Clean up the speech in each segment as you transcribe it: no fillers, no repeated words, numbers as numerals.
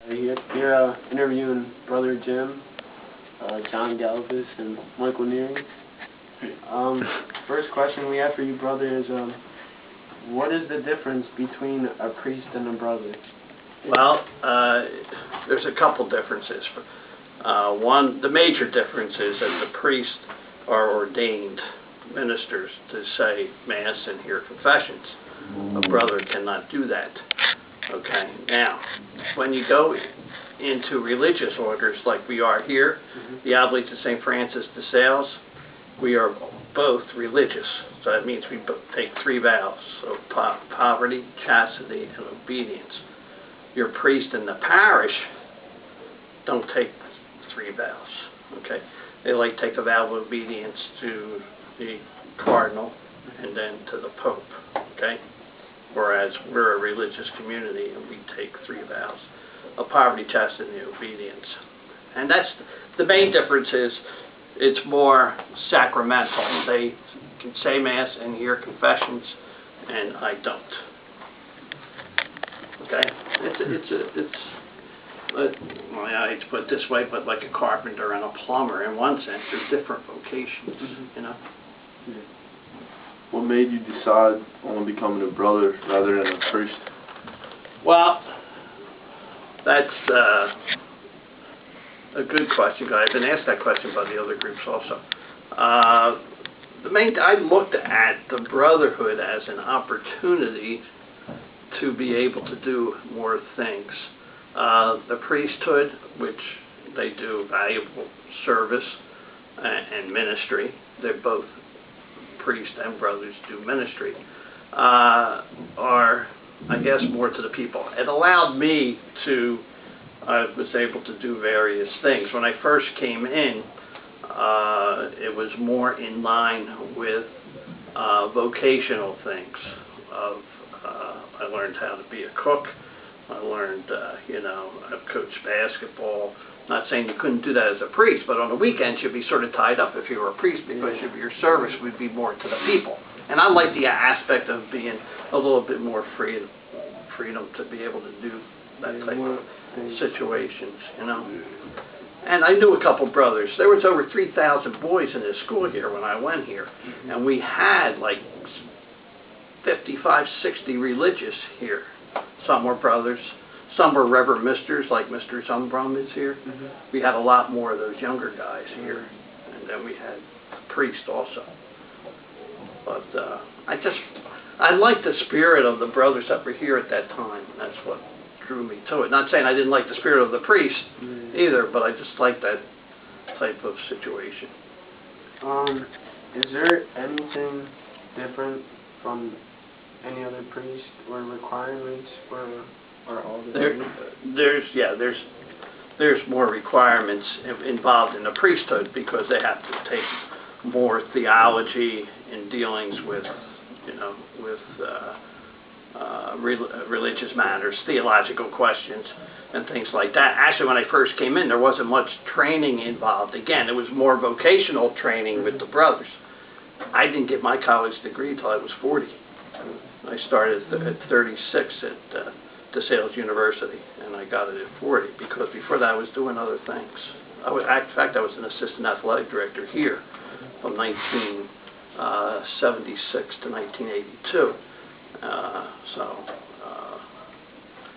You're interviewing Brother Jim, John Galvis, and Michael Neary. First question we have for you, brother, is what is the difference between a priest and a brother? Well, there's a couple differences. One, the major difference is that the priests are ordained ministers to say Mass and hear confessions. A brother cannot do that. Okay, now, when you go into religious orders like we are here, the Oblates of St. Francis de Sales, we are both religious. So that means we take 3 vows, so poverty, chastity, and obedience. Your priest in the parish don't take 3 vows, okay? They take a vow of obedience to the cardinal and then to the Pope, okay? Whereas we're a religious community and we take 3 vows of poverty, chastity, and obedience. And that's the main difference is it's more sacramental. They can say Mass and hear confessions, and I don't. Okay? I hate to put it this way, but like a carpenter and a plumber, in one sense, they're different vocations, you know? What made you decide on becoming a brother rather than a priest? Well, that's a good question. I've been asked that question by the other groups also. I looked at the brotherhood as an opportunity to be able to do more things. The priesthood, which they do valuable service and ministry, they're both priests and brothers do ministry, are, I guess, more to the people. It allowed me to, I was able to do various things. When I first came in, it was more in line with vocational things. I learned how to be a cook. I learned, I coached basketball. Not saying you couldn't do that as a priest, but on the weekends you'd be sort of tied up if you were a priest because your service would be more to the people. And I like the aspect of being a little bit more freedom to be able to do that type of situations, you know. And I knew a couple brothers. There was over 3,000 boys in this school here when I went here. And we had like 55, 60 religious here. Some were brothers. Some were Reverend Misters, like Mr. Zumbrum is here. We had a lot more of those younger guys here. And then we had priests also. But I liked the spirit of the brothers that were here at that time. That's what drew me to it. Not saying I didn't like the spirit of the priests either, but I just liked that type of situation. Is there anything different from any other priest or requirements for all the there's more requirements involved in the priesthood because they have to take more theology in dealings with, religious matters, theological questions, and things like that. Actually, when I first came in, there wasn't much training involved. Again, it was more vocational training with the brothers. I didn't get my college degree until I was 40. I started at 36 at DeSales University, and I got it at 40 because before that I was doing other things. In fact, I was an assistant athletic director here from 1976 to 1982.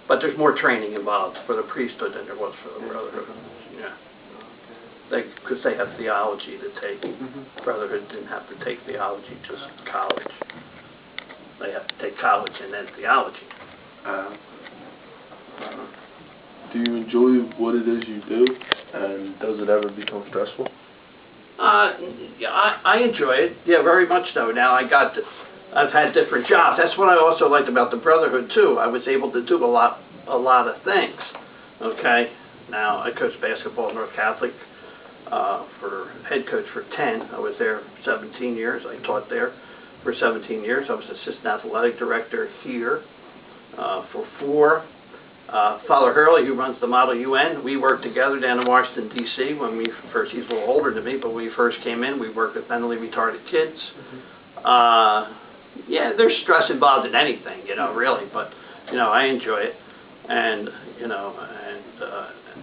But there's more training involved for the priesthood than there was for the brotherhood. Yeah, because they have theology to take. Brotherhood didn't have to take theology, just college. They have to take college and then theology. Do you enjoy what it is you do, and does it ever become stressful? Yeah, I enjoy it. Yeah, very much so. Now I've had different jobs. That's what I also liked about the brotherhood too. I was able to do a lot of things. Okay. Now I coached basketball at North Catholic for head coach for 10. I was there 17 years. I taught there for 17 years. I was assistant athletic director here for 4. Father Hurley, who runs the Model UN, we worked together down in Washington, D.C. when we first, he's a little older than me, but when we first came in, we worked with mentally retarded kids. Yeah, there's stress involved in anything, really, but, I enjoy it. And,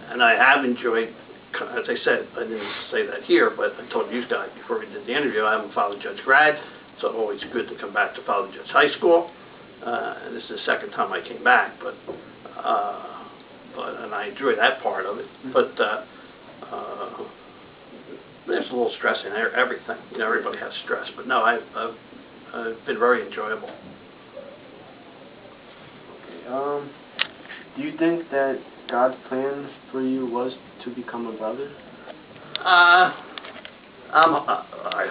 and I have enjoyed, as I said, I didn't say that here, but I told you guys before we did the interview, I'm a Father Judge grad, so always good to come back to Father Judge High School. And this is the second time I came back, and I enjoy that part of it. But there's a little stress in everything. You know, everybody has stress, but no, I've been very enjoyable. Okay, do you think that God's plan for you was to become a brother? I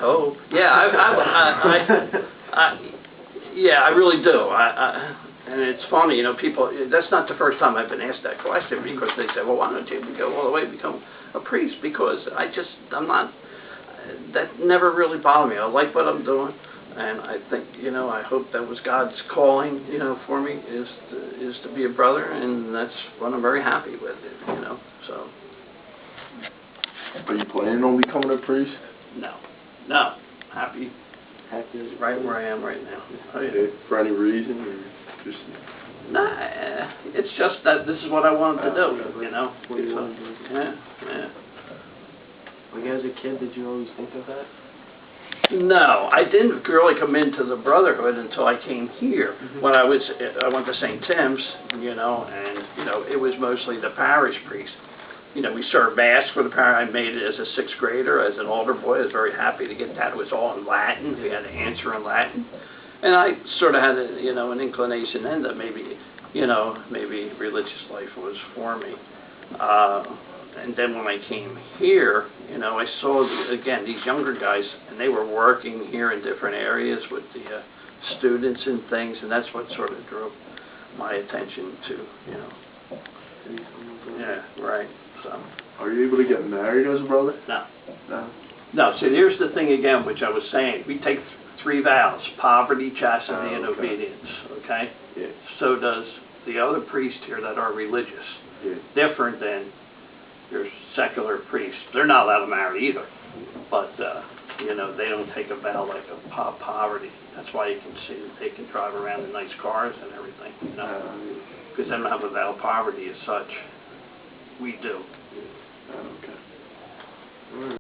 hope. Yeah, yeah, I really do. And it's funny, you know, people, that's not the first time I've been asked that question, because they say, well, why don't you go all the way and become a priest? Because I'm not, that never really bothered me. I like what I'm doing, and I think, you know, I hope that was God's calling, you know, for me, is to be a brother, and that's what I'm very happy with, you know, so. Are you planning on becoming a priest? No, happy Happy right where I am right now. Oh, yeah. For any reason, or just? Nah, it's just that this is what I wanted to do, you know. What you wanted to do. Yeah. Like as a kid, did you always think of that? No, I didn't really come into the Brotherhood until I came here. When I went to St. Tim's, you know, and you know, it was mostly the parish priest. You know, we served Mass for the parish. I made it as a 6th grader, as an altar boy. I was very happy to get that. It was all in Latin. We had to answer in Latin. And I sort of had, you know, an inclination then that maybe, you know, maybe religious life was for me. And then when I came here, you know, I saw, again, these younger guys, and they were working here in different areas with the students and things, and that's what sort of drove my attention to, you know. Yeah, right. So. Are you able to get married as a brother? No. No. No, see, here's the thing again, which I was saying. We take 3 vows: poverty, chastity, and okay. obedience, okay? Yeah. So does the other priests here that are religious. Yeah. Different than your secular priests. They're not allowed to marry either. But, you know, they don't take a vow like a poverty. That's why you can see that they can drive around in nice cars and everything, you know? Because they don't have a vow of poverty as such. We do. Okay. Alright.